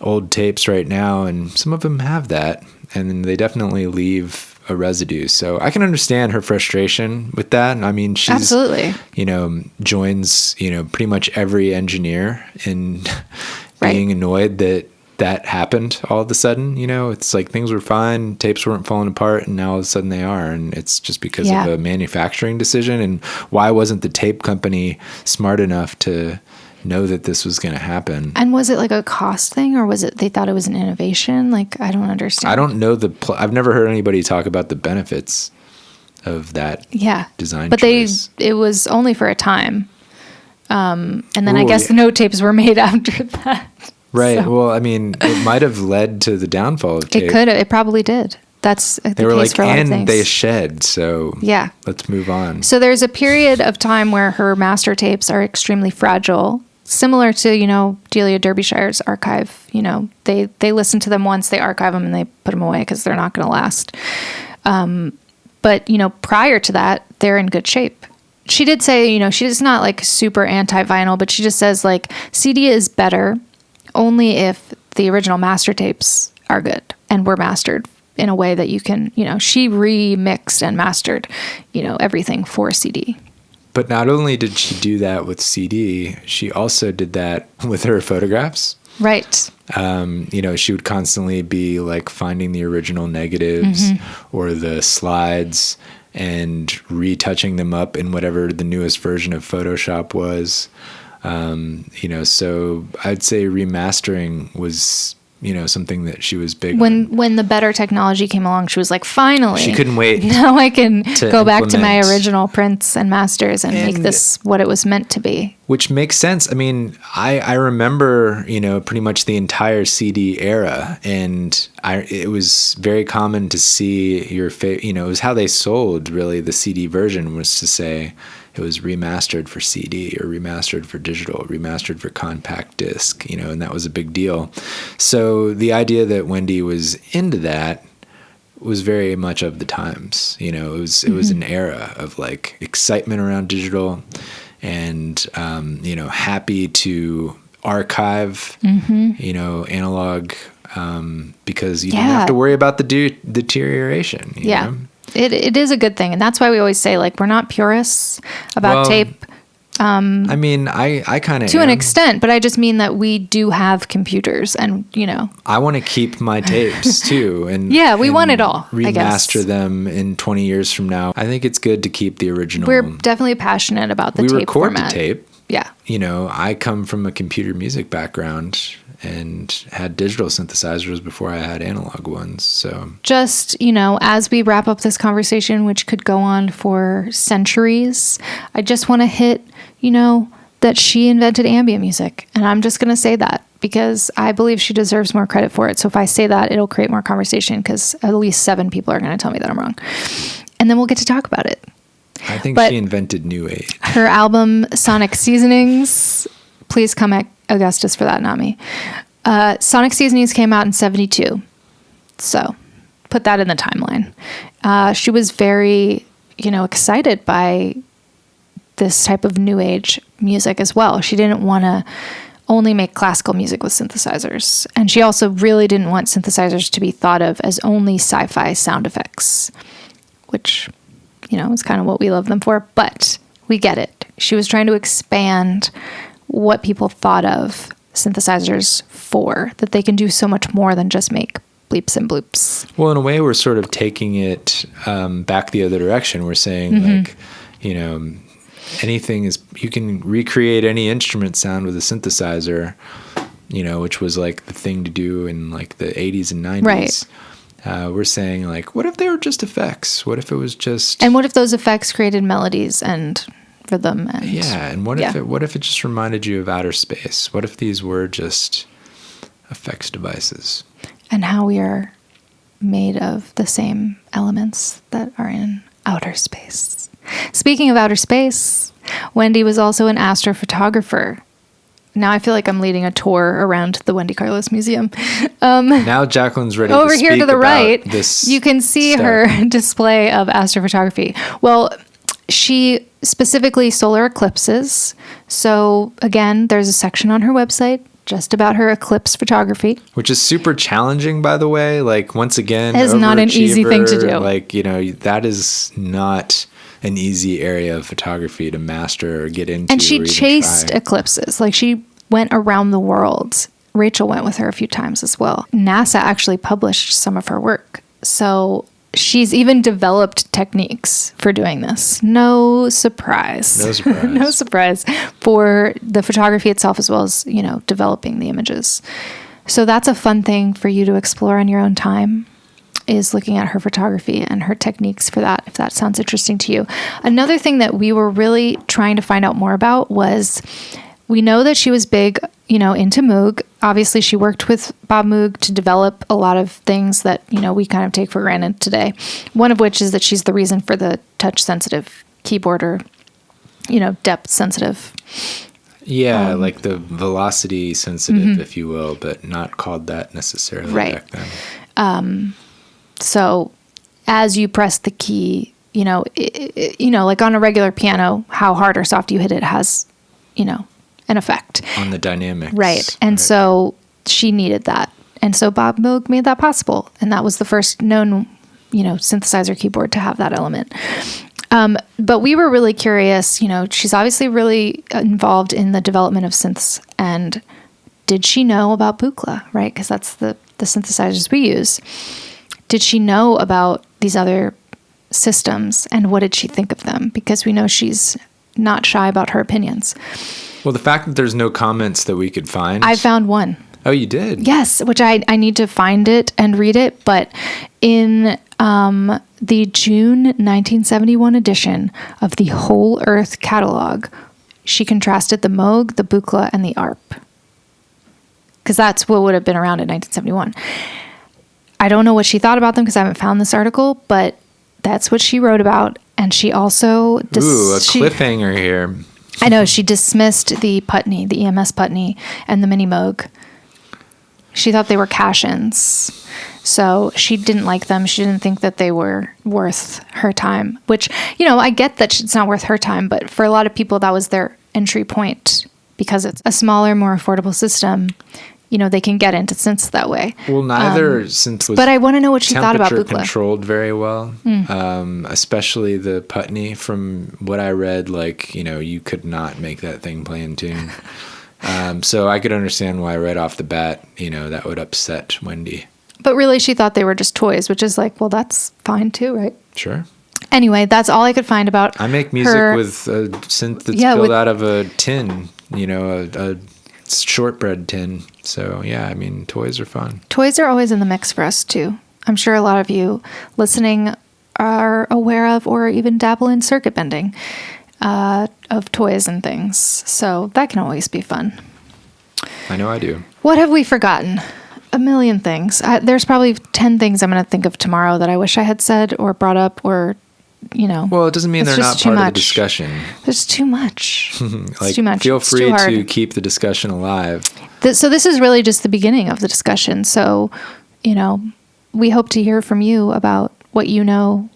old tapes right now, and some of them have that, and they definitely leave a residue. So I can understand her frustration with that. I mean, she's absolutely, joins, pretty much every engineer in being annoyed that happened all of a sudden. It's like things were fine, tapes weren't falling apart, and now all of a sudden they are. And it's just because of a manufacturing decision. And why wasn't the tape company smart enough to know that this was going to happen? And was it like a cost thing, or was it they thought it was an innovation? Like, I don't understand. I don't know I've never heard anybody talk about the benefits of that design but choice. It was only for a time. And then I guess no tapes were made after that. Right. So. Well, I mean, it might have led to the downfall of tape. It could have. It probably did. That's the they were case like, for a lot of and things. they shed. So let's move on. So there's a period of time where her master tapes are extremely fragile, similar to, Delia Derbyshire's archive. They listen to them once, they archive them, and they put them away because they're not going to last. But, prior to that, they're in good shape. She did say, she's not like super anti-vinyl, but she just says like CD is better only if the original master tapes are good and were mastered in a way that you can, she remixed and mastered, everything for CD. But not only did she do that with CD, she also did that with her photographs. Right. She would constantly be like finding the original negatives or the slides and retouching them up in whatever the newest version of Photoshop was. So I'd say remastering was, something that she was big on. When the better technology came along, she was like, finally. She couldn't wait. Now I can go back to my original prints and masters and make this what it was meant to be. Which makes sense. I mean, I remember, pretty much the entire CD era, and it was very common to see your it was how they sold really the CD version, was to say it was remastered for CD or remastered for digital, remastered for compact disc, and that was a big deal. So the idea that Wendy was into that was very much of the times. It was an era of like excitement around digital and, happy to archive, analog, because you didn't have to worry about the deterioration. You know? It is a good thing. And that's why we always say, like, we're not purists about tape. I mean, I kind of to an extent, but I just mean that we do have computers and, I want to keep my tapes too. And we want it all, remaster them in 20 years from now. I think it's good to keep the original. We're definitely passionate about the tape format. We record the tape. Yeah. I come from a computer music background and had digital synthesizers before I had analog ones. So just, as we wrap up this conversation, which could go on for centuries, I just want to hit, that she invented ambient music. And I'm just going to say that because I believe she deserves more credit for it. So if I say that, it'll create more conversation because at least 7 people are going to tell me that I'm wrong. And then we'll get to talk about it. I think she invented New Age. Her album, Sonic Seasonings, please come at Augustus for that, not me. Sonic Seasonings came out in 1972. So put that in the timeline. She was very, excited by this type of new age music as well. She didn't want to only make classical music with synthesizers. And she also really didn't want synthesizers to be thought of as only sci-fi sound effects, which, is kind of what we love them for. But we get it. She was trying to expand what people thought of synthesizers for, that they can do so much more than just make bleeps and bloops. Well, in a way, we're sort of taking it back the other direction. We're saying anything is, you can recreate any instrument sound with a synthesizer, which was like the thing to do in like the 80s and 90s. Right. We're saying like, what if they were just effects? What if it was just... And what if those effects created melodies and rhythm? And and what if it just reminded you of outer space? What if these were just effects devices? And how we are made of the same elements that are in outer space. Speaking of outer space, Wendy was also an astrophotographer. Now I feel like I'm leading a tour around the Wendy Carlos Museum. Now Jacqueline's ready over to speak here to the right, this you can see stuff. her display of astrophotography. Well, she specifically solar eclipses. So again, there's a section on her website just about her eclipse photography. Which is super challenging, by the way. Like, once again, it is not an easy thing to do. Like, you know, that is not an easy area of photography to master or get into. And she chased eclipses. Like, she went around the world. Rachel went with her a few times as well. NASA actually published some of her work. So she's even developed techniques for doing this. No surprise. No surprise. No surprise for the photography itself, as well as, you know, developing the images. So that's a fun thing for you to explore on your own time, is looking at her photography and her techniques for that, if that sounds interesting to you. Another thing that we were really trying to find out more about was, we know that she was big, you know, into Moog. Obviously, she worked with Bob Moog to develop a lot of things that, you know, we kind of take for granted today. One of which is that she's the reason for the touch-sensitive keyboard, or, you know, depth-sensitive. Yeah, like the velocity-sensitive, if you will, but not called that necessarily back then. So as you press the key, you know, like on a regular piano, how hard or soft you hit it has, you know, an effect on the dynamics. Right. And so she needed that. And so Bob Moog made that possible. And that was the first known, you know, synthesizer keyboard to have that element. But we were really curious, you know, she's obviously really involved in the development of synths. And did she know about Buchla, right? Because that's the synthesizers we use. Did she know about these other systems, and what did she think of them? Because we know she's not shy about her opinions. Well, the fact that there's no comments that we could find. I found one. Oh, you did? Yes, which I need to find it and read it. But in the June 1971 edition of the Whole Earth catalog, she contrasted the Moog, the Buchla, and the ARP. Because that's what would have been around in 1971. I don't know what she thought about them because I haven't found this article, but that's what she wrote about. And she also... cliffhanger here. I know. She dismissed the Putney, the EMS Putney, and the Mini Moog. She thought they were cash-ins. So she didn't like them. She didn't think that they were worth her time, which, you know, I get that it's not worth her time, but for a lot of people, that was their entry point because it's a smaller, more affordable system. You know, they can get into synths that way. Well, neither synth was. But I want to know what she thought about Buchla. Controlled very well, especially the Putney. From what I read, like, you know, you could not make that thing play in tune. So I could understand why right off the bat, you know, that would upset Wendy. But really, she thought they were just toys, which is like, well, that's fine too, right? Sure. Anyway, that's all I could find about I make music with a synth that's built out of a tin, you know, a shortbread tin. So yeah, I mean, toys are fun. Toys are always in the mix for us too. I'm sure a lot of you listening are aware of or even dabble in circuit bending of toys and things. So that can always be fun. I know I do. What have we forgotten? A million things. There's probably 10 things I'm going to think of tomorrow that I wish I had said or brought up, or, you know. Well, it doesn't mean they're not part of the discussion. There's too much. Like, it's too much. Feel free to keep the discussion alive. So this is really just the beginning of the discussion. So, you know, we hope to hear from you about what you know,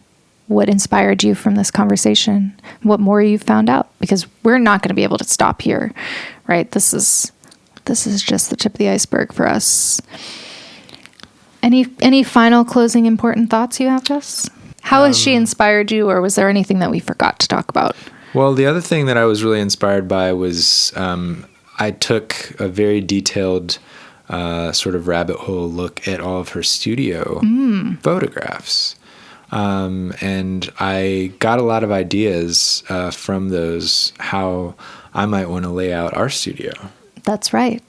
what inspired you from this conversation, what more you found out, because we're not going to be able to stop here, right? This is just the tip of the iceberg for us. Any final closing important thoughts you have, Jess? How has she inspired you, or was there anything that we forgot to talk about? Well, the other thing that I was really inspired by was I took a very detailed sort of rabbit hole look at all of her studio photographs. And I got a lot of ideas from those, how I might want to lay out our studio. That's right.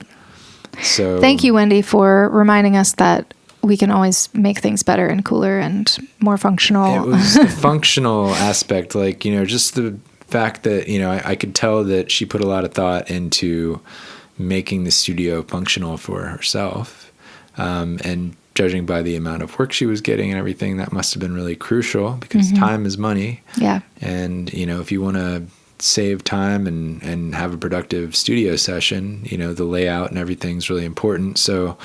So thank you, Wendy, for reminding us that we can always make things better and cooler and more functional. It was the functional aspect, like, you know, just the fact that, you know, I could tell that she put a lot of thought into making the studio functional for herself. And judging by the amount of work she was getting and everything, that must have been really crucial, because time is money. Yeah. And, you know, if you want to save time and have a productive studio session, you know, the layout and everything's really important. So,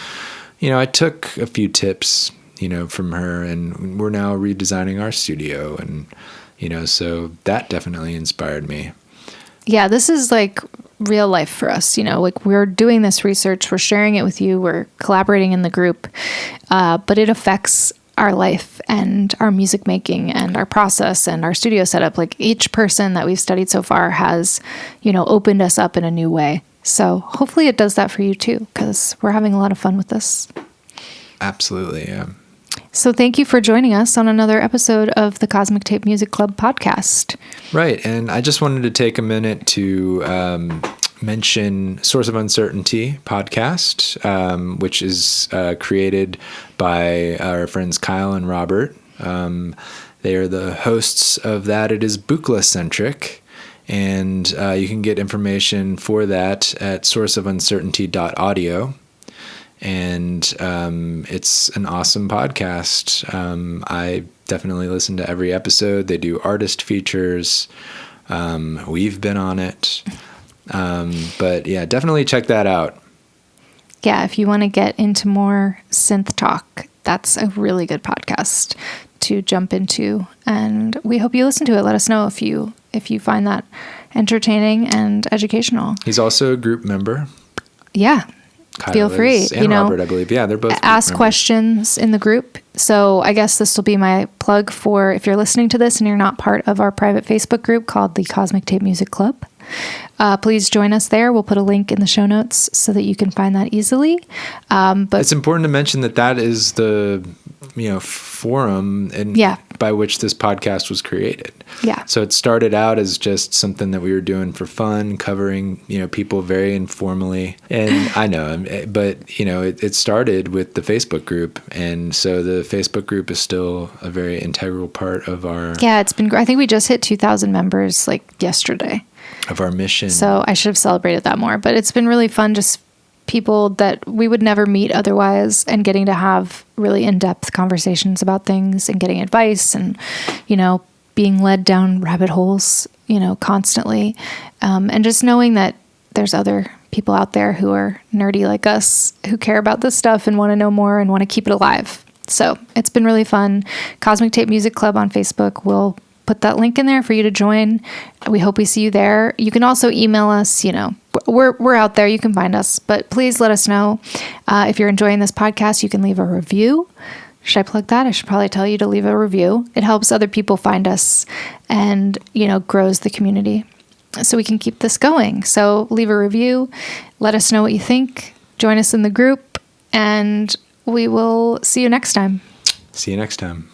you know, I took a few tips, you know, from her, and we're now redesigning our studio, and, you know, so that definitely inspired me. Yeah, this is like real life for us. Like we're doing this research, we're sharing it with you, we're collaborating in the group, but it affects our life and our music making and our process and our studio setup. Like each person that we've studied so far has, opened us up in a new way. So hopefully it does that for you too, because we're having a lot of fun with this. Absolutely, yeah. So thank you for joining us on another episode of the Cosmic Tape Music Club podcast. Right, and I just wanted to take a minute to mention Source of Uncertainty podcast, which is created by our friends Kyle and Robert. They are the hosts of that. It is Buchla-centric, and you can get information for that at sourceofuncertainty.audio. And it's an awesome podcast. I definitely listen to every episode. They do artist features. We've been on it. But yeah, definitely check that out. Yeah, if you want to get into more synth talk, that's a really good podcast to jump into. And we hope you listen to it. Let us know if you find that entertaining and educational. He's also a group member. Yeah. Kyle Feel free. And Robert, I believe. Yeah, they're both ask questions in the group. So I guess this will be my plug for if you're listening to this and you're not part of our private Facebook group called the Cosmic Tape Music Club. Please join us there. We'll put a link in the show notes so that you can find that easily. But it's important to mention that is the forum by which this podcast was created. Yeah. So it started out as just something that we were doing for fun, covering people very informally. And I know, but it started with the Facebook group, and so the Facebook group is still a very integral part of our. Yeah, it's been. I think we just hit 2,000 members like yesterday. Of our mission. So I should have celebrated that more, but it's been really fun, just people that we would never meet otherwise, and getting to have really in-depth conversations about things and getting advice and, being led down rabbit holes, constantly. And just knowing that there's other people out there who are nerdy like us, who care about this stuff and want to know more and want to keep it alive. So it's been really fun. Cosmic Tape Music Club on Facebook. We'll put that link in there for you to join. We hope we see you there. You can also email us, we're out there. You can find us, but please let us know. If you're enjoying this podcast, you can leave a review. Should I plug that? I should probably tell you to leave a review. It helps other people find us and, grows the community so we can keep this going. So leave a review. Let us know what you think. Join us in the group, and we will see you next time. See you next time.